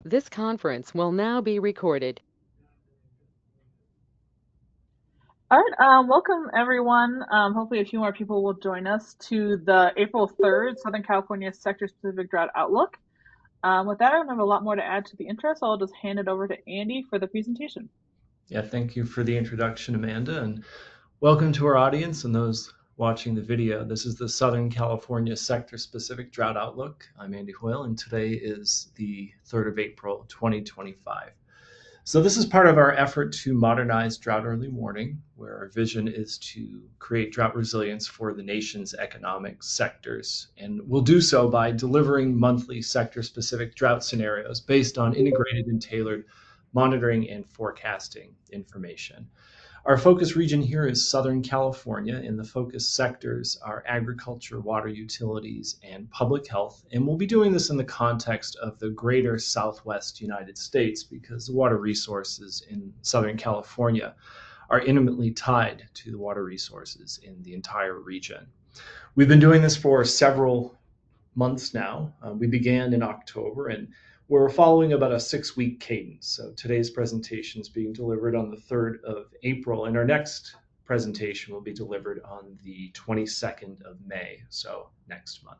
This conference will now be recorded. All right, welcome everyone. Hopefully, a few more people will join us to the April 3rd Southern California Sector Specific Drought Outlook. With that, I don't have a lot more to add to the intro, so I'll just hand it over to Andy for the presentation. Yeah, thank you for the introduction, Amanda, and welcome to our audience and those watching the video. This is the Southern California Sector Specific Drought Outlook. I'm Andy Hoyle, and today is the 3rd of April, 2025. So this is part of our effort to modernize drought early warning, where our vision is to create drought resilience for the nation's economic sectors. And we'll do so by delivering monthly sector-specific drought scenarios based on integrated and tailored monitoring and forecasting information. Our focus region here is Southern California, and the focus sectors are agriculture, water utilities, and public health. And we'll be doing this in the context of the greater Southwest United States because the water resources in Southern California are intimately tied to the water resources in the entire region. We've been doing this for several months now. We began in October, and we're following about a 6-week cadence. So today's presentation is being delivered on the 3rd of April, and our next presentation will be delivered on the 22nd of May, so next month.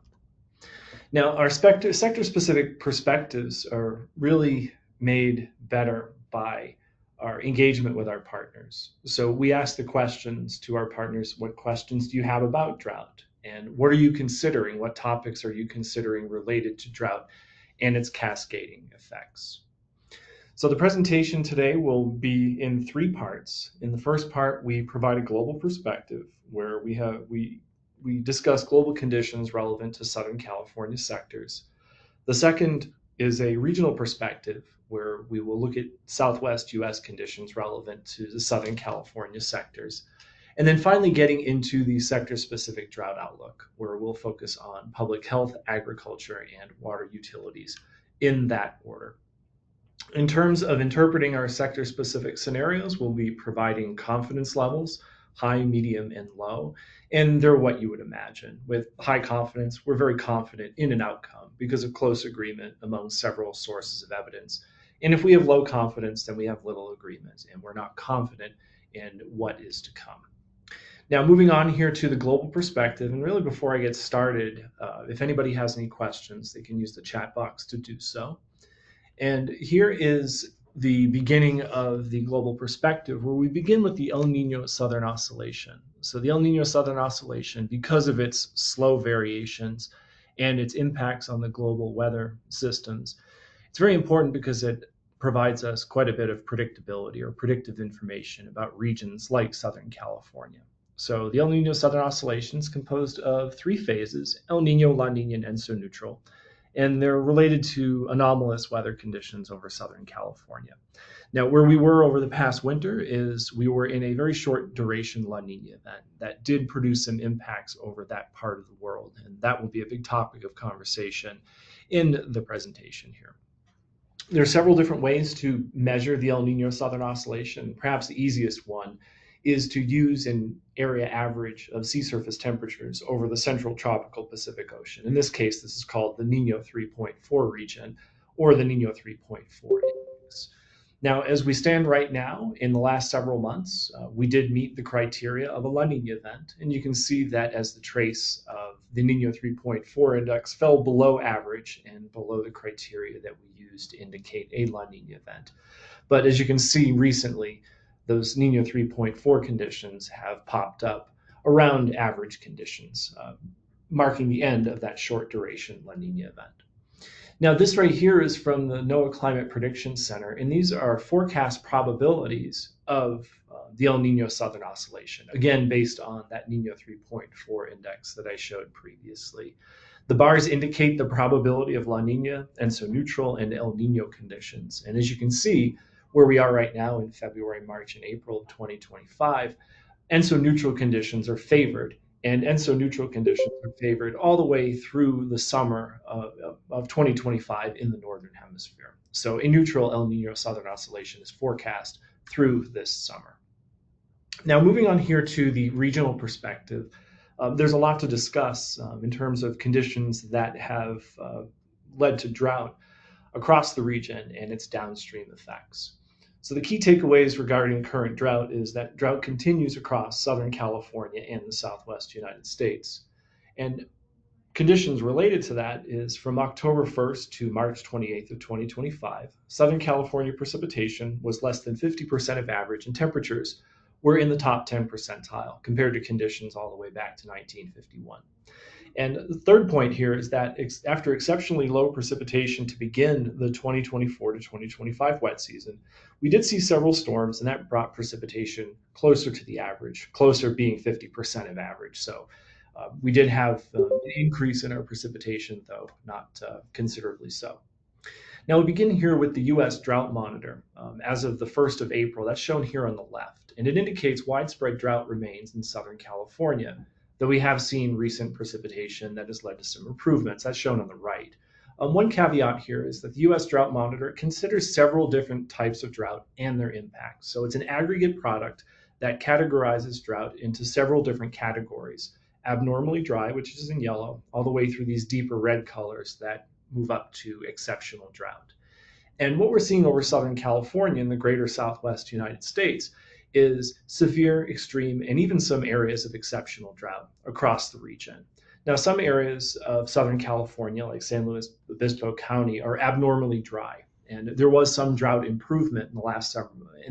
Now, our sector-specific perspectives are really made better by our engagement with our partners. So we ask the questions to our partners: what questions do you have about drought? And what are you considering? What topics are you considering related to drought and its cascading effects? So the presentation today will be in 3 parts. In the first part, we provide a global perspective where we discuss global conditions relevant to Southern California sectors. The second is a regional perspective where we will look at Southwest US conditions relevant to the Southern California sectors. And then finally getting into the sector-specific drought outlook, where we'll focus on public health, agriculture, and water utilities in that order. In terms of interpreting our sector-specific scenarios, we'll be providing confidence levels, high, medium, and low. And they're what you would imagine. With high confidence, we're very confident in an outcome because of close agreement among several sources of evidence. And if we have low confidence, then we have little agreement, and we're not confident in what is to come. Now, moving on here to the global perspective, and really before I get started, if anybody has any questions, they can use the chat box to do so. And here is the beginning of the global perspective, where we begin with the El Nino Southern Oscillation. So the El Nino Southern Oscillation, because of its slow variations and its impacts on the global weather systems, it's very important because it provides us quite a bit of predictability or predictive information about regions like Southern California. So the El Nino Southern Oscillation is composed of 3 phases: El Nino, La Nina, and Enso neutral. And they're related to anomalous weather conditions over Southern California. Now, where we were over the past winter is we were in a very short duration La Nina event that did produce some impacts over that part of the world. And that will be a big topic of conversation in the presentation here. There are several different ways to measure the El Nino Southern Oscillation. Perhaps the easiest one is to use an area average of sea surface temperatures over the central tropical Pacific Ocean. In this case, this is called the Nino 3.4 region, or the Nino 3.4 index. Now, as we stand right now, in the last several months, we did meet the criteria of a La Nina event, and you can see that as the trace of the Nino 3.4 index fell below average and below the criteria that we used to indicate a La Nina event. But as you can see recently, those Nino 3.4 conditions have popped up around average conditions, marking the end of that short duration La Nina event. Now, this right here is from the NOAA Climate Prediction Center, and these are forecast probabilities of the El Nino Southern Oscillation, again, based on that Nino 3.4 index that I showed previously. The bars indicate the probability of La Nina, Enso neutral, and El Nino conditions. And as you can see, where we are right now in February, March, and April of 2025, Enso neutral conditions are favored, and Enso neutral conditions are favored all the way through the summer of 2025 in the Northern Hemisphere. So a neutral El Nino Southern Oscillation is forecast through this summer. Now, moving on here to the regional perspective, there's a lot to discuss in terms of conditions that have led to drought across the region and its downstream effects. So the key takeaways regarding current drought is that drought continues across Southern California and the Southwest United States. And conditions related to that is from October 1st to March 28th of 2025, Southern California precipitation was less than 50% of average and temperatures were in the top 10 percentile compared to conditions all the way back to 1951. And the third point here is that after exceptionally low precipitation to begin the 2024 to 2025 wet season, we did see several storms, and that brought precipitation closer to the average, closer being 50% of average. So we did have an increase in our precipitation, though not considerably so. Now we begin here with the U.S. Drought Monitor. As of the 1st of April, that's shown here on the left, and it indicates widespread drought remains in Southern California, though we have seen recent precipitation that has led to some improvements. That's shown on the right. One caveat here is that the U.S. Drought Monitor considers several different types of drought and their impacts. So it's an aggregate product that categorizes drought into several different categories. Abnormally dry, which is in yellow, all the way through these deeper red colors that move up to exceptional drought. And what we're seeing over Southern California and the greater Southwest United States is severe, extreme, and even some areas of exceptional drought across the region. Now, some areas of Southern California, like San Luis Obispo County, are abnormally dry. And there was some drought improvement in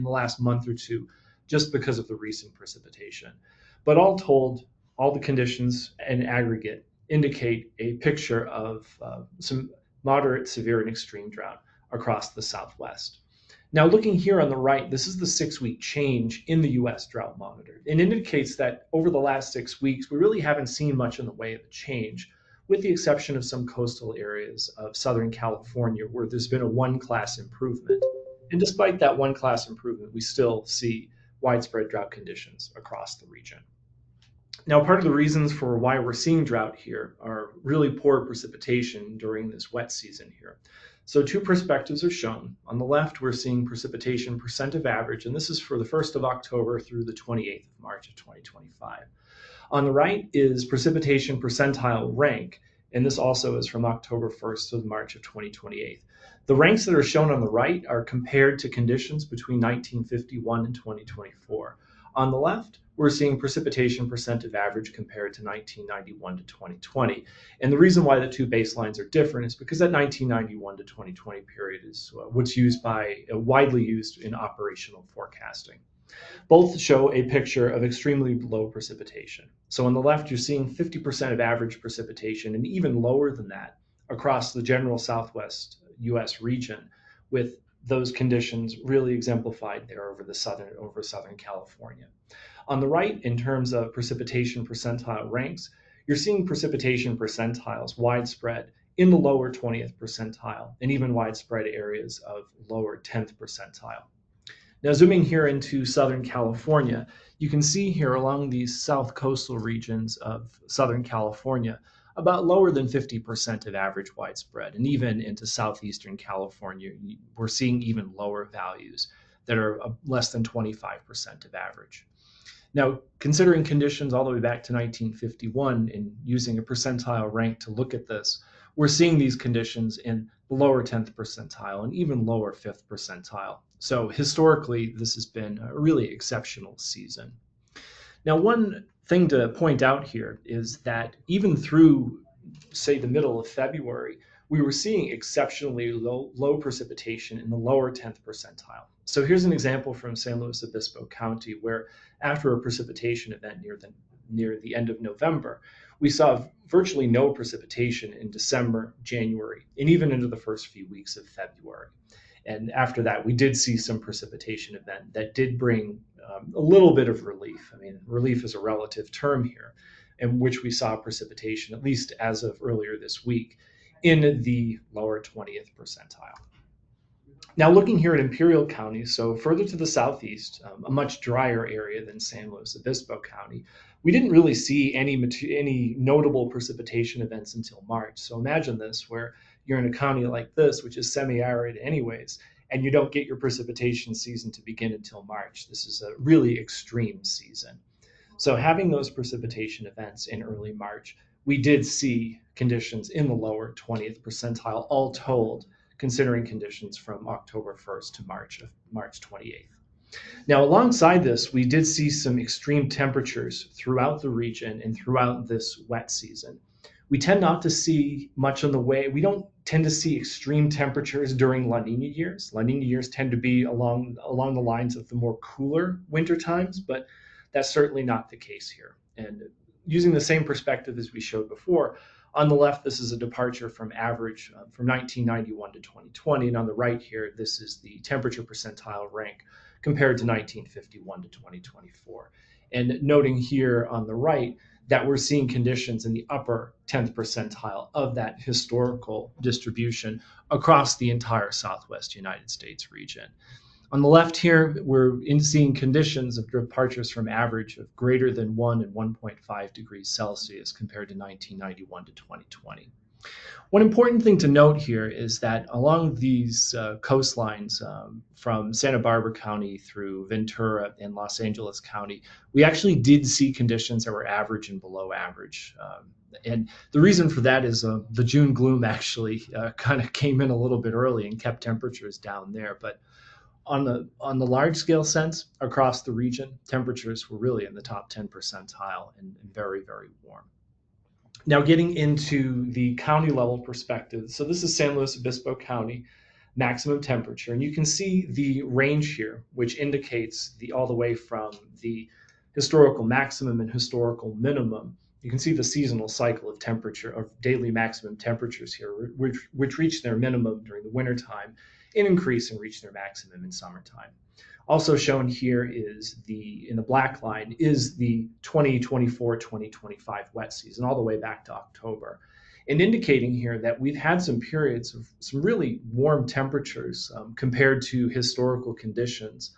the last month or two just because of the recent precipitation. But all told, all the conditions in aggregate indicate a picture of some moderate, severe, and extreme drought across the Southwest. Now, looking here on the right, this is the 6-week change in the U.S. Drought Monitor. It indicates that over the last 6 weeks, we really haven't seen much in the way of a change, with the exception of some coastal areas of Southern California where there's been a one-class improvement. And despite that one-class improvement, we still see widespread drought conditions across the region. Now, part of the reasons for why we're seeing drought here are really poor precipitation during this wet season here. So two perspectives are shown. On the left, we're seeing precipitation percent of average, and this is for the 1st of October through the 28th of March of 2025. On the right is precipitation percentile rank, and this also is from October 1st to March of 2028. The ranks that are shown on the right are compared to conditions between 1951 and 2024. On the left, we're seeing precipitation percent of average compared to 1991 to 2020. And the reason why the two baselines are different is because that 1991 to 2020 period is what's widely used in operational forecasting. Both show a picture of extremely low precipitation. So on the left, you're seeing 50% of average precipitation and even lower than that across the general Southwest U.S. region, with those conditions really exemplified there over Southern California. On the right, in terms of precipitation percentile ranks, you're seeing precipitation percentiles widespread in the lower 20th percentile and even widespread areas of lower 10th percentile. Now, zooming here into Southern California, you can see here along these south coastal regions of Southern California, about lower than 50% of average widespread. And even into southeastern California, we're seeing even lower values that are less than 25% of average. Now, considering conditions all the way back to 1951 and using a percentile rank to look at this, we're seeing these conditions in the lower 10th percentile and even lower 5th percentile. So historically, this has been a really exceptional season. Now, one thing to point out here is that even through, say, the middle of February, we were seeing exceptionally low precipitation in the lower 10th percentile. So here's an example from San Luis Obispo County, where after a precipitation event near the end of November, we saw virtually no precipitation in December, January, and even into the first few weeks of February. And after that, we did see some precipitation event that did bring a little bit of relief. I mean, relief is a relative term here, in which we saw precipitation, at least as of earlier this week, in the lower 20th percentile. Now, looking here at Imperial County, so further to the southeast, a much drier area than San Luis Obispo County, we didn't really see any notable precipitation events until March. So imagine this, where you're in a county like this, which is semi-arid anyways, and you don't get your precipitation season to begin until March. This is a really extreme season. So having those precipitation events in early March, we did see conditions in the lower 20th percentile, all told, considering conditions from October 1st to March 28th. Now, alongside this, we did see some extreme temperatures throughout the region and throughout this wet season. We tend not to see much in the way, we don't tend to see extreme temperatures during La Nina years. La Nina years tend to be along the lines of the more cooler winter times, but that's certainly not the case here. And using the same perspective as we showed before, on the left, this is a departure from average from 1991 to 2020. And on the right here, this is the temperature percentile rank compared to 1951 to 2024. And noting here on the right that we're seeing conditions in the upper 10th percentile of that historical distribution across the entire Southwest United States region. On the left here, we're seeing conditions of departures from average of greater than 1 and 1.5 degrees Celsius compared to 1991 to 2020. One important thing to note here is that along these coastlines from Santa Barbara County through Ventura and Los Angeles County, we actually did see conditions that were average and below average. And the reason for that is the June gloom actually kind of came in a little bit early and kept temperatures down there. But on the large scale sense, across the region, temperatures were really in the top 10 percentile and very, very warm. Now getting into the county level perspective, so this is San Luis Obispo County maximum temperature, and you can see the range here, which indicates all the way from the historical maximum and historical minimum. You can see the seasonal cycle of temperature, of daily maximum temperatures here, which reach their minimum during the wintertime and increase and reach their maximum in summertime. Also shown here is in the black line is the 2024-2025 wet season, all the way back to October, and indicating here that we've had some periods of some really warm temperatures compared to historical conditions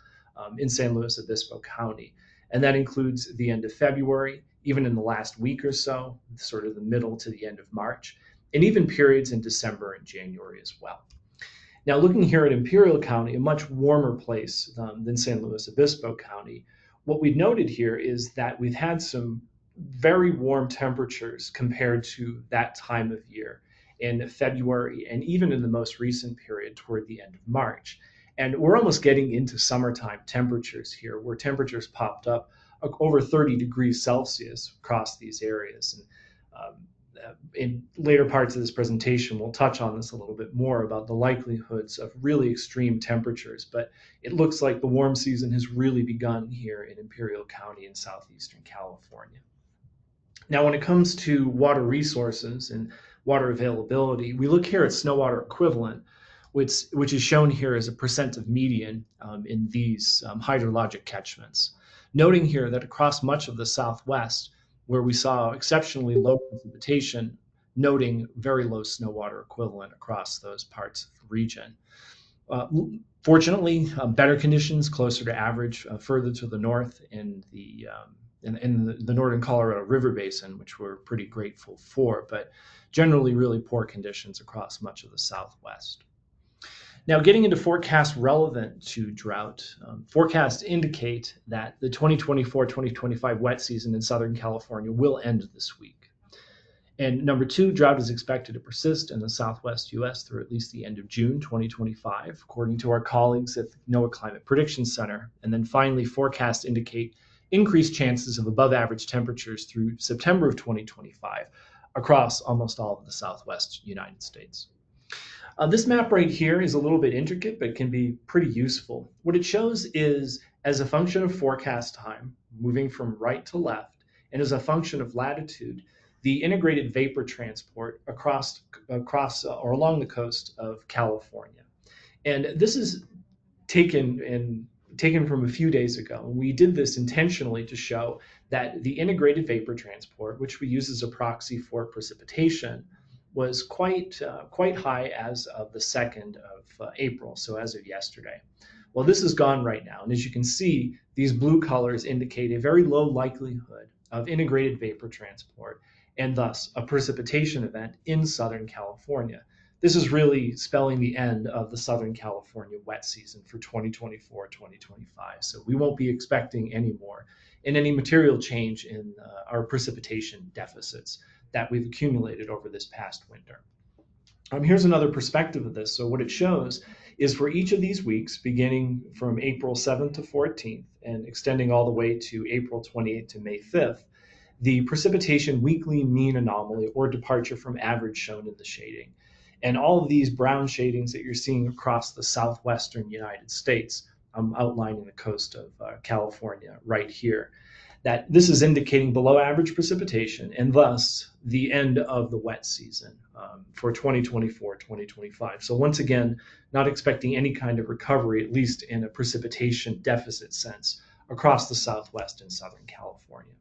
in San Luis Obispo County. And that includes the end of February, even in the last week or so, sort of the middle to the end of March, and even periods in December and January as well. Now, looking here at Imperial County, a much warmer place than San Luis Obispo County, what we've noted here is that we've had some very warm temperatures compared to that time of year in February and even in the most recent period toward the end of March. And we're almost getting into summertime temperatures here, where temperatures popped up over 30 degrees Celsius across these areas. And in later parts of this presentation, we'll touch on this a little bit more about the likelihoods of really extreme temperatures, but it looks like the warm season has really begun here in Imperial County in southeastern California. Now, when it comes to water resources and water availability, we look here at snow water equivalent, which is shown here as a percent of median in these hydrologic catchments. Noting here that across much of the Southwest, where we saw exceptionally low precipitation, noting very low snow water equivalent across those parts of the region. Fortunately, better conditions closer to average further to the north in the northern Colorado River Basin, which we're pretty grateful for, but generally really poor conditions across much of the Southwest. Now, getting into forecasts relevant to drought, forecasts indicate that the 2024-2025 wet season in Southern California will end this week. And number two, drought is expected to persist in the Southwest U.S. through at least the end of June 2025, according to our colleagues at the NOAA Climate Prediction Center. And then finally, forecasts indicate increased chances of above average temperatures through September of 2025 across almost all of the Southwest United States. This map right here is a little bit intricate, but can be pretty useful. What it shows is, as a function of forecast time, moving from right to left, and as a function of latitude, the integrated vapor transport across or along the coast of California. And this is taken from a few days ago. We did this intentionally to show that the integrated vapor transport, which we use as a proxy for precipitation, was quite high as of the 2nd of April, so as of yesterday. Well, this is gone right now, and as you can see, these blue colors indicate a very low likelihood of integrated vapor transport, and thus a precipitation event in Southern California. This is really spelling the end of the Southern California wet season for 2024-2025, so we won't be expecting any more in any material change in our precipitation deficits that we've accumulated over this past winter. Here's another perspective of this. So what it shows is for each of these weeks, beginning from April 7th to 14th and extending all the way to April 28th to May 5th, the precipitation weekly mean anomaly or departure from average shown in the shading. And all of these brown shadings that you're seeing across the southwestern United States, I'm outlining the coast of California right here, that this is indicating below average precipitation and thus the end of the wet season for 2024-2025. So once again, not expecting any kind of recovery, at least in a precipitation deficit sense, across the Southwest and Southern California.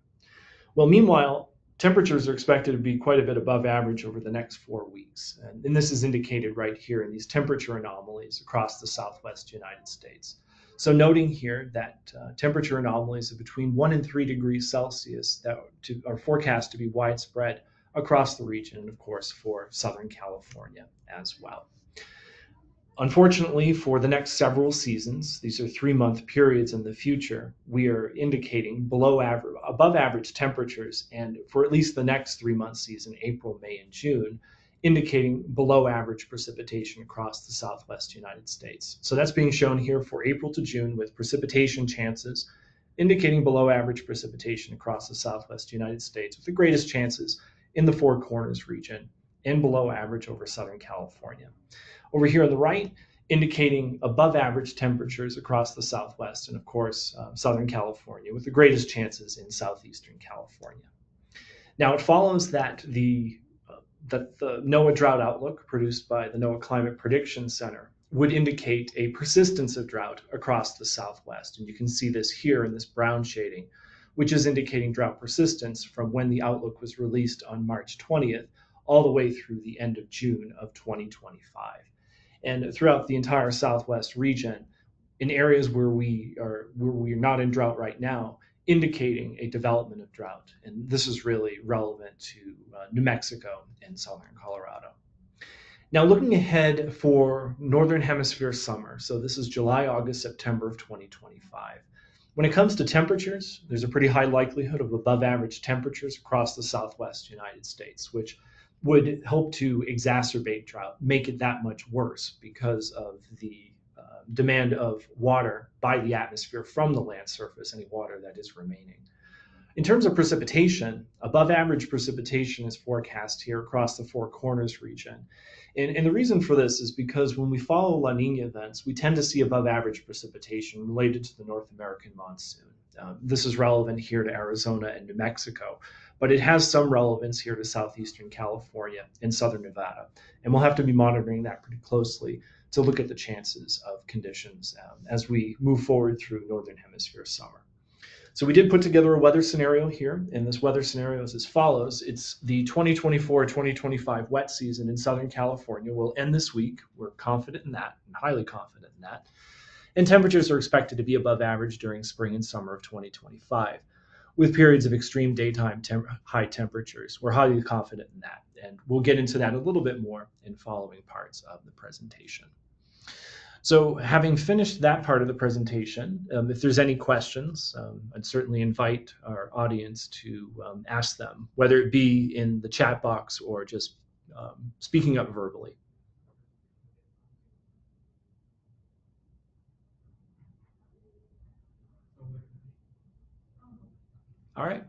Well, meanwhile, temperatures are expected to be quite a bit above average over the next 4 weeks. And this is indicated right here in these temperature anomalies across the Southwest United States. So noting here that temperature anomalies of between 1 and 3 degrees Celsius that are forecast to be widespread across the region, and of course for Southern California as well. Unfortunately, for the next several seasons, these are 3-month periods in the future, we are indicating above average temperatures, and for at least the next 3-month season, April, May, and June, indicating below average precipitation across the Southwest United States. So that's being shown here for April to June with precipitation chances indicating below average precipitation across the Southwest United States with the greatest chances in the Four Corners region and below average over Southern California. Over here on the right, indicating above average temperatures across the Southwest and, of course, Southern California, with the greatest chances in Southeastern California. Now, it follows that the NOAA drought outlook produced by the NOAA Climate Prediction Center would indicate a persistence of drought across the Southwest. And you can see this here in this brown shading, which is indicating drought persistence from when the outlook was released on March 20th all the way through the end of June of 2025. And throughout the entire Southwest region, in areas where we are not in drought right now, indicating a development of drought. And this is really relevant to New Mexico and southern Colorado. Now, looking ahead for Northern Hemisphere summer, so this is July, August, September of 2025. When it comes to temperatures, there's a pretty high likelihood of above average temperatures across the Southwest United States, which would help to exacerbate drought, make it that much worse because of the demand of water by the atmosphere from the land surface, any water that is remaining. In terms of precipitation, above average precipitation is forecast here across the Four Corners region. And the reason for this is because when we follow La Nina events, we tend to see above average precipitation related to the North American monsoon. This is relevant here to Arizona and New Mexico, but it has some relevance here to southeastern California and southern Nevada. And we'll have to be monitoring that pretty closely to look at the chances of conditions as we move forward through Northern Hemisphere summer. So we did put together a weather scenario here, and this weather scenario is as follows. It's the 2024-2025 wet season in Southern California will end this week. We're confident in that, and highly confident in that. And temperatures are expected to be above average during spring and summer of 2025, with periods of extreme daytime high temperatures. We're highly confident in that, and we'll get into that a little bit more in following parts of the presentation. So having finished that part of the presentation, if there's any questions, I'd certainly invite our audience to ask them, whether it be in the chat box or just speaking up verbally. All right.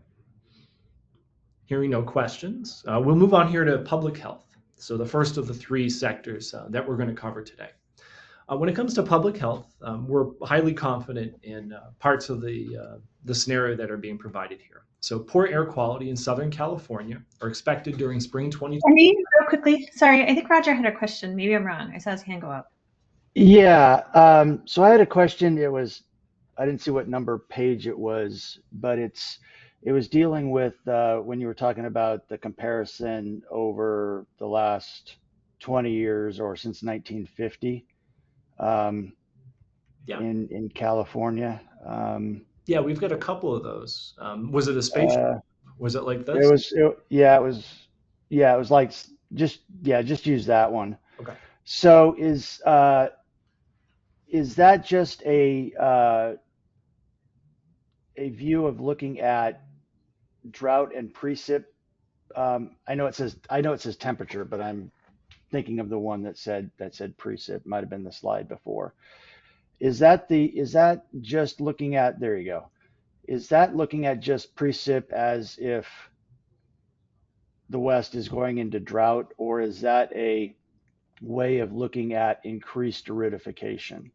Hearing no questions, we'll move on here to public health. So the first of the three sectors that we're going to cover today. When it comes to public health, we're highly confident in parts of the scenario that are being provided here. So poor air quality in Southern California are expected during spring 2020. Real quickly, sorry, I think Roger had a question. Maybe I'm wrong. I saw his hand go up. Yeah, so I had a question. I didn't see what number page it was, but it was dealing with when you were talking about the comparison over the last 20 years or since 1950. Yeah. In California. Yeah, we've got a couple of those. Was it a spaceship? Was it like this? It was like just use that one. Okay. So is that just a view of looking at drought and precip? I know it says temperature, but I'm thinking of the one that said precip. Might have been the slide before. Is that just looking at, there you go. Is that looking at just precip as if the West is going into drought, or is that a way of looking at increased aridification?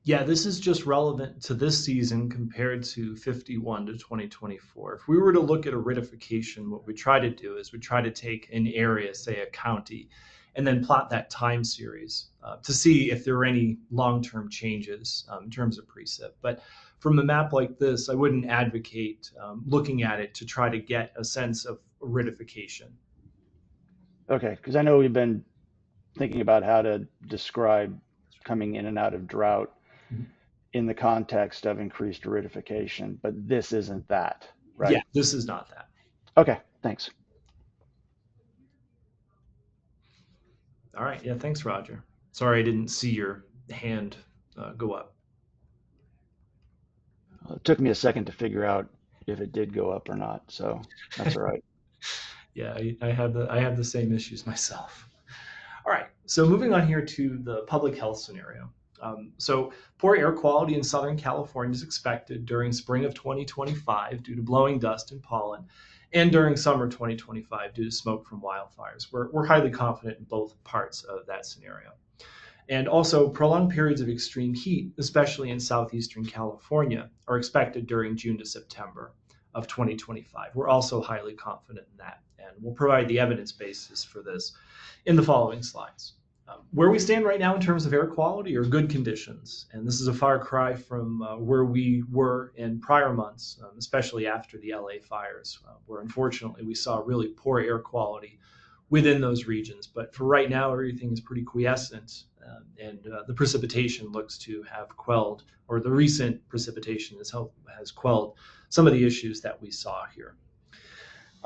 Yeah, this is just relevant to this season compared to 51 to 2024. If we were to look at aridification, what we try to do is we try to take an area, say a county, and then plot that time series to see if there are any long-term changes in terms of precip. But from a map like this, I wouldn't advocate looking at it to try to get a sense of aridification. Okay, because I know we've been thinking about how to describe coming in and out of drought in the context of increased aridification, but this isn't that, right? Yeah, this is not that. Okay, thanks. All right. Yeah, thanks, Roger. Sorry I didn't see your hand go up. Well, it took me a second to figure out if it did go up or not, so that's all right. Yeah, I have the same issues myself. All right. So moving on here to the public health scenario. So poor air quality in Southern California is expected during spring of 2025 due to blowing dust and pollen, and during summer 2025 due to smoke from wildfires. We're highly confident in both parts of that scenario. And also, prolonged periods of extreme heat, especially in southeastern California, are expected during June to September of 2025. We're also highly confident in that, and we'll provide the evidence basis for this in the following slides. Where we stand right now in terms of air quality are good conditions, and this is a far cry from where we were in prior months, especially after the LA fires, where unfortunately we saw really poor air quality within those regions. But for right now, everything is pretty quiescent, and the precipitation looks to have quelled, or the recent precipitation has quelled some of the issues that we saw here.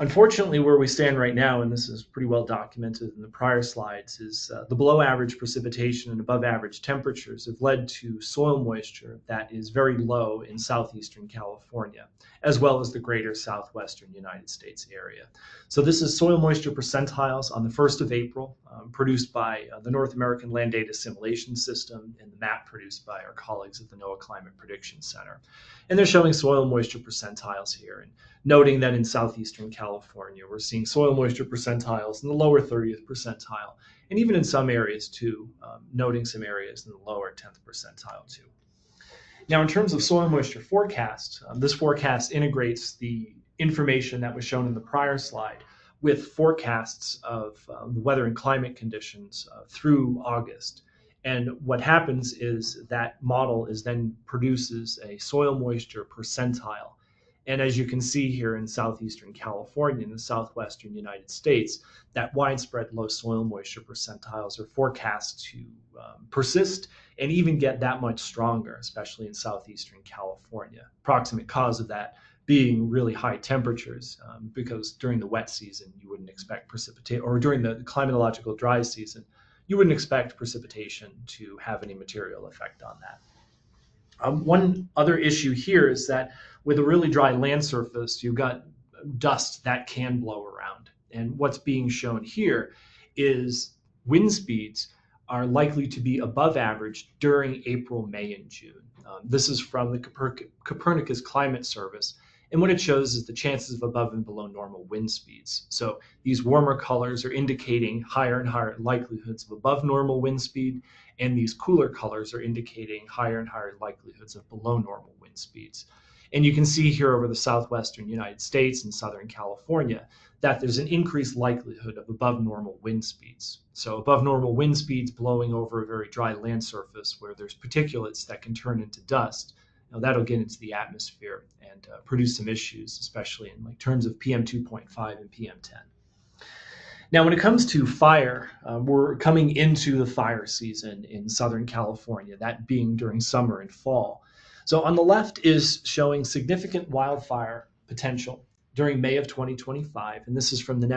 Unfortunately, where we stand right now, and this is pretty well documented in the prior slides, is the below average precipitation and above average temperatures have led to soil moisture that is very low in southeastern California, as well as the greater southwestern United States area. So this is soil moisture percentiles on the 1st of April, produced by the North American Land Data Assimilation System and the map produced by our colleagues at the NOAA Climate Prediction Center. And they're showing soil moisture percentiles here, and noting that in southeastern California, we're seeing soil moisture percentiles in the lower 30th percentile, and even in some areas too, noting some areas in the lower 10th percentile too. Now, in terms of soil moisture forecast, this forecast integrates the information that was shown in the prior slide with forecasts of the weather and climate conditions through August. And what happens is that model then produces a soil moisture percentile. And as you can see here in southeastern California and the southwestern United States, that widespread low soil moisture percentiles are forecast to persist and even get that much stronger, especially in southeastern California. Proximate cause of that being really high temperatures, because during the wet season, you wouldn't expect precipitation, or during the climatological dry season, you wouldn't expect precipitation to have any material effect on that. One other issue here is that with a really dry land surface, you've got dust that can blow around. And what's being shown here is wind speeds are likely to be above average during April, May, and June. This is from the Copernicus Climate Service. And what it shows is the chances of above and below normal wind speeds. So these warmer colors are indicating higher and higher likelihoods of above normal wind speed, and these cooler colors are indicating higher and higher likelihoods of below normal wind speeds. And you can see here over the southwestern United States and Southern California that there's an increased likelihood of above normal wind speeds. So above normal wind speeds blowing over a very dry land surface where there's particulates that can turn into dust. Now that'll get into the atmosphere and produce some issues, especially in terms of PM 2.5 and PM 10. Now, when it comes to fire, we're coming into the fire season in Southern California, that being during summer and fall. So on the left is showing significant wildfire potential during May of 2025, and this is from the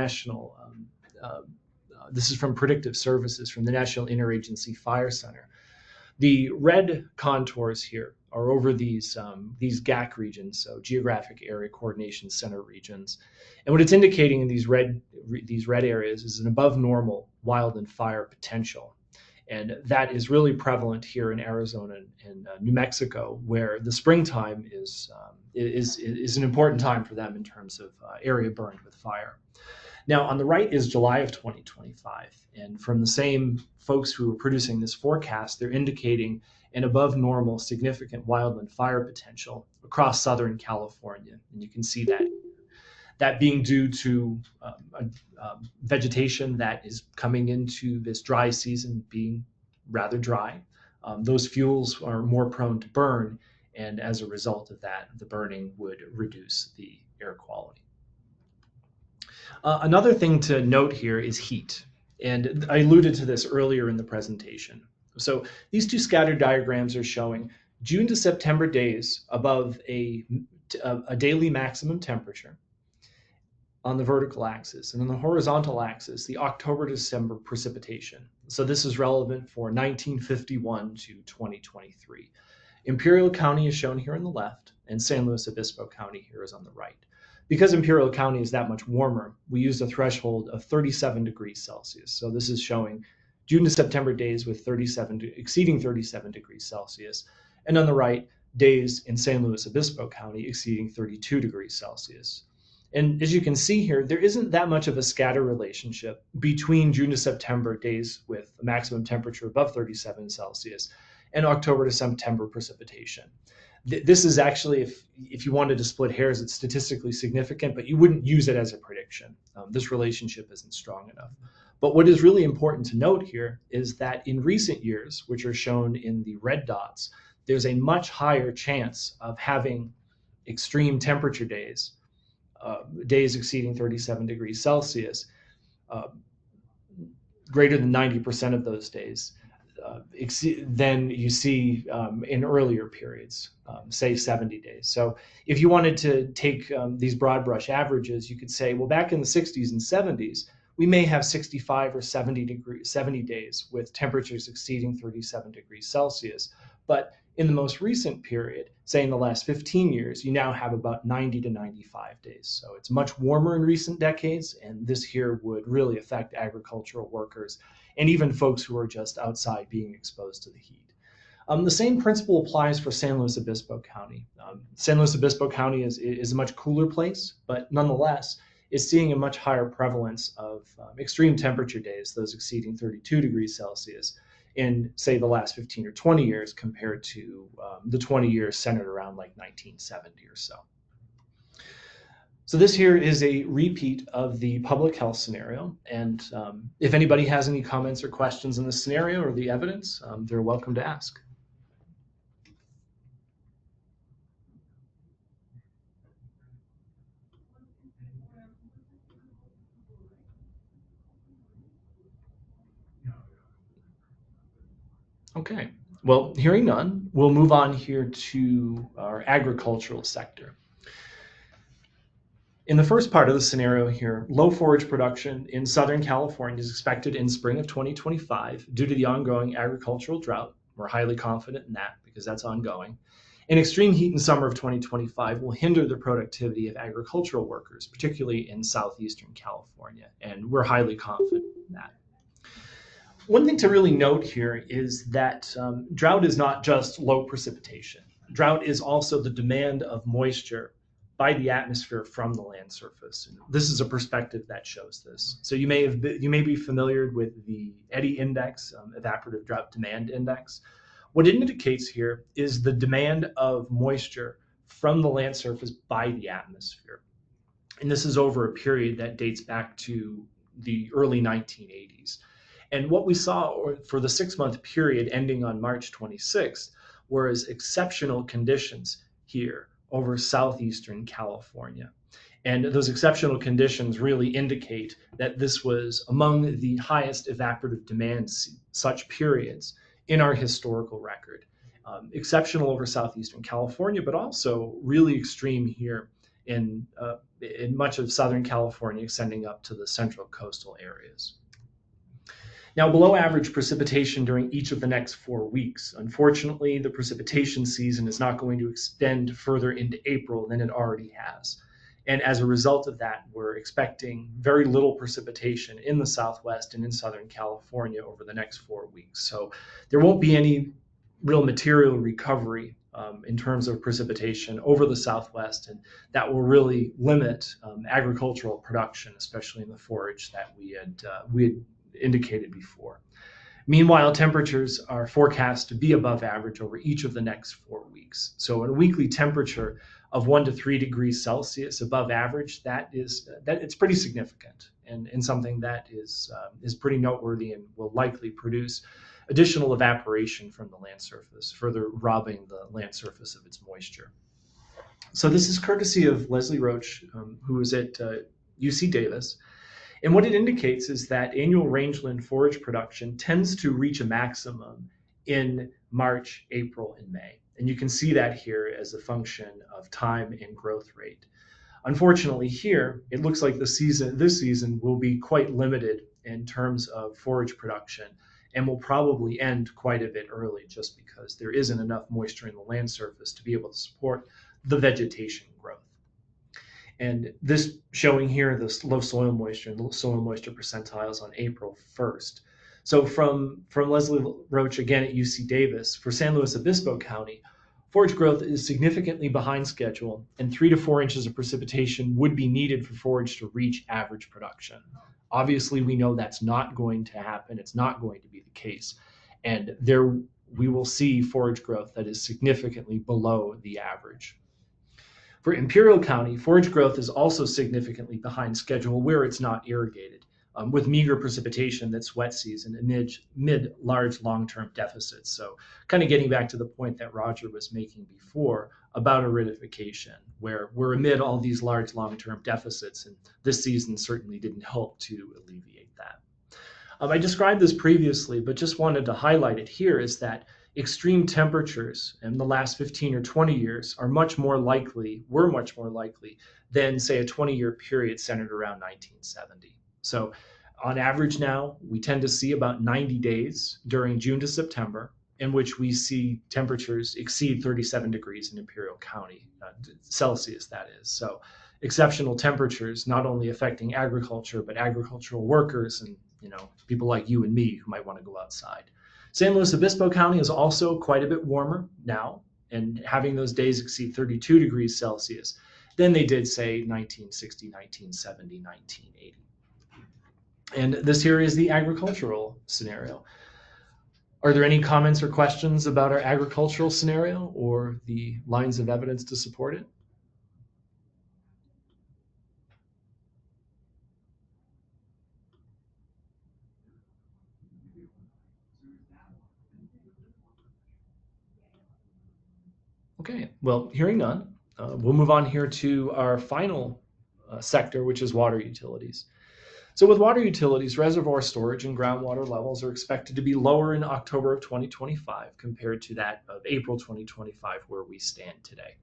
this is from Predictive Services from the National Interagency Fire Center. The red contours here are over these GAC regions, so Geographic Area Coordination Center regions. And what it's indicating in these red areas is an above normal wildland fire potential. And that is really prevalent here in Arizona and New Mexico, where the springtime is an important time for them in terms of area burned with fire. Now, on the right is July of 2025. And from the same folks who are producing this forecast, they're indicating an above normal significant wildland fire potential across Southern California. And you can see that being due to vegetation that is coming into this dry season being rather dry. Those fuels are more prone to burn, and as a result of that, the burning would reduce the air quality. Another thing to note here is heat, and I alluded to this earlier in the presentation. So these two scatter diagrams are showing June to September days above a daily maximum temperature on the vertical axis, and on the horizontal axis, the October to December precipitation. So this is relevant for 1951 to 2023. Imperial County is shown here on the left, and San Luis Obispo County here is on the right. Because Imperial County is that much warmer, we use a threshold of 37 degrees Celsius. So this is showing June to September days with exceeding 37 degrees Celsius. And on the right, days in San Luis Obispo County exceeding 32 degrees Celsius. And as you can see here, there isn't that much of a scatter relationship between June to September days with a maximum temperature above 37 Celsius and October to September precipitation. This is actually, if you wanted to split hairs, it's statistically significant, but you wouldn't use it as a prediction. This relationship isn't strong enough. But what is really important to note here is that in recent years, which are shown in the red dots, there's a much higher chance of having extreme temperature days, days exceeding 37 degrees Celsius, greater than 90% of those days, than you see in earlier periods, say 70 days. So if you wanted to take these broad brush averages, you could say, well, back in the 60s and 70s, we may have 65 or 70 days with temperatures exceeding 37 degrees Celsius. But in the most recent period, say in the last 15 years, you now have about 90 to 95 days. So it's much warmer in recent decades, and this here would really affect agricultural workers and even folks who are just outside being exposed to the heat. The same principle applies for San Luis Obispo County. San Luis Obispo County is a much cooler place, but nonetheless, is seeing a much higher prevalence of extreme temperature days, those exceeding 32 degrees Celsius, in, say, the last 15 or 20 years compared to the 20 years centered around like 1970 or so. So this here is a repeat of the public health scenario. And if anybody has any comments or questions on the scenario or the evidence, they're welcome to ask. Okay, well, hearing none, we'll move on here to our agricultural sector. In the first part of the scenario here, low forage production in Southern California is expected in spring of 2025 due to the ongoing agricultural drought. We're highly confident in that because that's ongoing. And extreme heat in summer of 2025 will hinder the productivity of agricultural workers, particularly in southeastern California, and we're highly confident in that. One thing to really note here is that drought is not just low precipitation. Drought is also the demand of moisture by the atmosphere from the land surface. And this is a perspective that shows this. So you may be familiar with the Eddy index, evaporative drought demand index. What it indicates here is the demand of moisture from the land surface by the atmosphere. And this is over a period that dates back to the early 1980s. And what we saw for the 6-month period ending on March 26th was exceptional conditions here over southeastern California. And those exceptional conditions really indicate that this was among the highest evaporative demand such periods in our historical record. Exceptional over southeastern California, but also really extreme here in much of Southern California, extending up to the central coastal areas. Now, below average precipitation during each of the next 4 weeks. Unfortunately, the precipitation season is not going to extend further into April than it already has. And as a result of that, we're expecting very little precipitation in the Southwest and in Southern California over the next 4 weeks. So there won't be any real material recovery in terms of precipitation over the Southwest, and that will really limit agricultural production, especially in the forage that we had indicated before. Meanwhile, temperatures are forecast to be above average over each of the next 4 weeks. So a weekly temperature of 1 to 3 degrees Celsius above average, it's pretty significant and something that is pretty noteworthy and will likely produce additional evaporation from the land surface, further robbing the land surface of its moisture. So this is courtesy of Leslie Roach, who is at UC Davis. And what it indicates is that annual rangeland forage production tends to reach a maximum in March, April, and May. And you can see that here as a function of time and growth rate. Unfortunately, here, it looks like this season will be quite limited in terms of forage production and will probably end quite a bit early just because there isn't enough moisture in the land surface to be able to support the vegetation growth. And this showing here the low soil moisture and low soil moisture percentiles on April 1st. So from Leslie Roach again at UC Davis, for San Luis Obispo County, forage growth is significantly behind schedule, and 3 to 4 inches of precipitation would be needed for forage to reach average production. Obviously, we know that's not going to happen. It's not going to be the case. And there we will see forage growth that is significantly below the average. For Imperial County, forage growth is also significantly behind schedule where it's not irrigated, with meager precipitation that's wet season amid large long-term deficits. So kind of getting back to the point that Roger was making before about aridification, where we're amid all these large long-term deficits, and this season certainly didn't help to alleviate that. I described this previously, but just wanted to highlight it here, is that extreme temperatures in the last 15 or 20 years were much more likely than, say, a 20-year period centered around 1970. So on average now, we tend to see about 90 days during June to September in which we see temperatures exceed 37 degrees in Imperial County, Celsius that is. So exceptional temperatures not only affecting agriculture, but agricultural workers and people like you and me who might want to go outside. San Luis Obispo County is also quite a bit warmer now, and having those days exceed 32 degrees Celsius than they did, say, 1960, 1970, 1980. And this here is the agricultural scenario. Are there any comments or questions about our agricultural scenario or the lines of evidence to support it? Okay, well, hearing none, we'll move on here to our final sector, which is water utilities. So with water utilities, reservoir storage and groundwater levels are expected to be lower in October of 2025 compared to that of April 2025, where we stand today.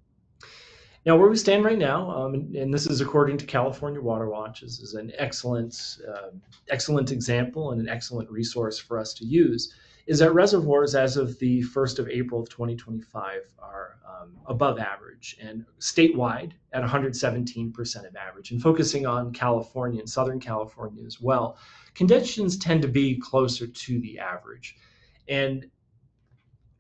Now, where we stand right now, and this is according to California Water Watch, is an excellent example and an excellent resource for us to use, is that reservoirs as of the 1st of April of 2025 are above average and statewide at 117% of average. And focusing on California and Southern California as well, conditions tend to be closer to the average. And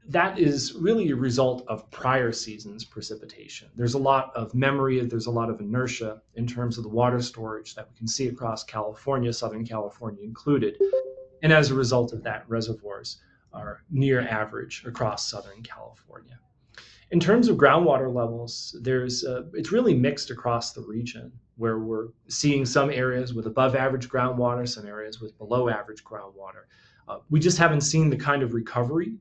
that is really a result of prior seasons' precipitation. There's a lot of memory, there's a lot of inertia in terms of the water storage that we can see across California, Southern California included. And as a result of that, reservoirs are near average across Southern California. In terms of groundwater levels, it's really mixed across the region, where we're seeing some areas with above average groundwater, some areas with below average groundwater. We just haven't seen the kind of recovery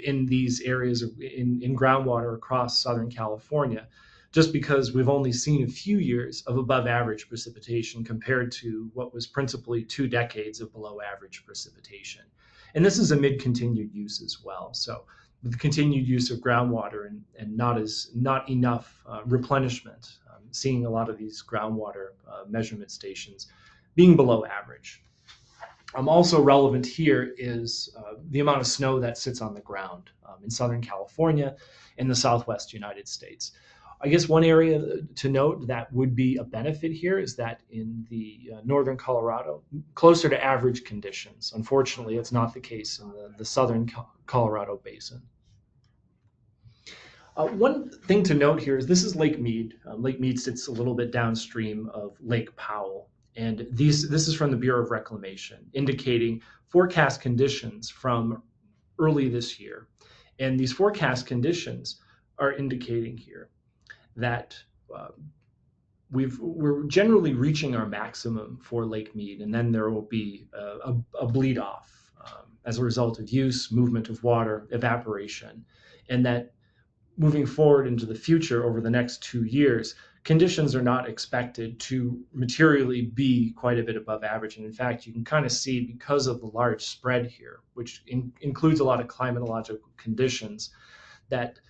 in these areas in groundwater across Southern California, just because we've only seen a few years of above average precipitation compared to what was principally 2 decades of below average precipitation. And this is amid continued use as well. So with the continued use of groundwater and not enough replenishment, seeing a lot of these groundwater measurement stations being below average. Also relevant here is the amount of snow that sits on the ground in Southern California and the Southwest United States. I guess one area to note that would be a benefit here is that in the northern Colorado, closer to average conditions. Unfortunately, it's not the case in the southern Colorado basin. One thing to note here is this is Lake Mead. Lake Mead sits a little bit downstream of Lake Powell. And this is from the Bureau of Reclamation, indicating forecast conditions from early this year. And these forecast conditions are indicating here that we're generally reaching our maximum for Lake Mead, and then there will be a bleed off as a result of use, movement of water, evaporation, and that moving forward into the future over the next 2 years, conditions are not expected to materially be quite a bit above average. And in fact, you can kind of see because of the large spread here, which includes a lot of climatological conditions, that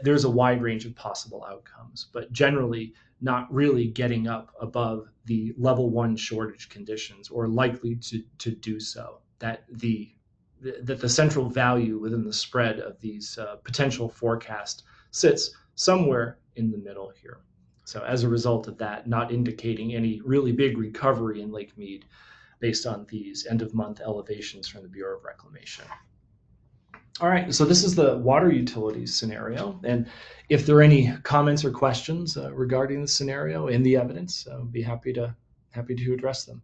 there's a wide range of possible outcomes, but generally not really getting up above the level 1 shortage conditions or likely to do so. That the central value within the spread of these potential forecast sits somewhere in the middle here. So as a result of that, not indicating any really big recovery in Lake Mead based on these end of month elevations from the Bureau of Reclamation. All right, so this is the water utilities scenario. And if there are any comments or questions regarding the scenario and the evidence, I'll be happy to address them.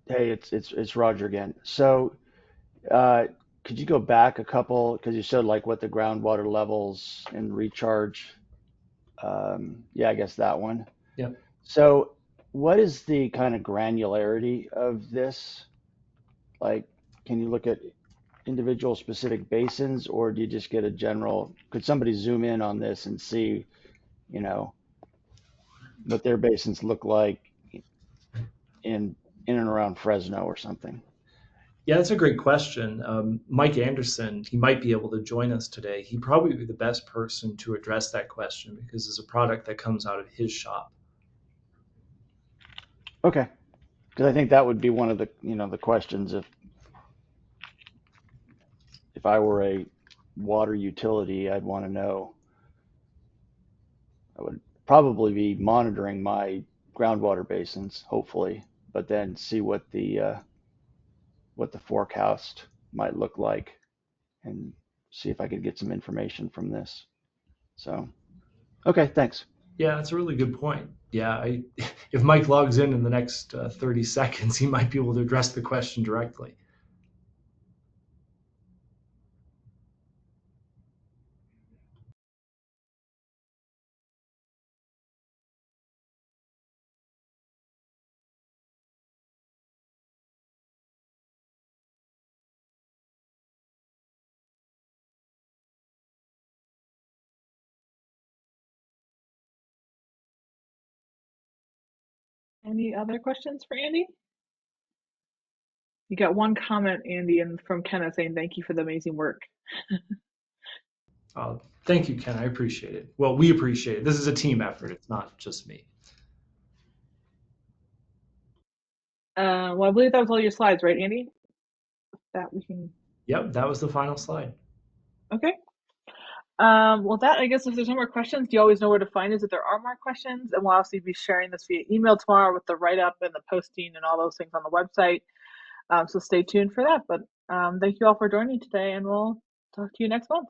Hey, it's Roger again. Uh, could you go back a couple, because you showed like what the groundwater levels and recharge. Yeah, I guess that one. Yeah. So, what is the kind of granularity of this? Like, can you look at individual specific basins, or do you just get a general? Could somebody zoom in on this and see, you know, what their basins look like in and around Fresno or something? Yeah, that's a great question. Mike Anderson, he might be able to join us today. He'd probably be the best person to address that question because it's a product that comes out of his shop. Okay, because I think that would be one of the, the questions if I were a water utility, I'd want to know. I would probably be monitoring my groundwater basins, hopefully, but then see what the forecast might look like and see if I could get some information from this. So, okay, thanks. Yeah, that's a really good point. Yeah, if Mike logs in the next 30 seconds, he might be able to address the question directly. Any other questions for Andy? You got one comment, Andy, and from Kenneth saying thank you for the amazing work. Thank you, Ken. I appreciate it. Well, we appreciate it. This is a team effort. It's not just me. Well, I believe that was all your slides, right, Andy? That we can. Yep, that was the final slide. Okay. Well, that, I guess if there's no more questions, you always know where to find us if there are more questions. And we'll also be sharing this via email tomorrow with the write-up and the posting and all those things on the website. So stay tuned for that. But thank you all for joining today, and we'll talk to you next month.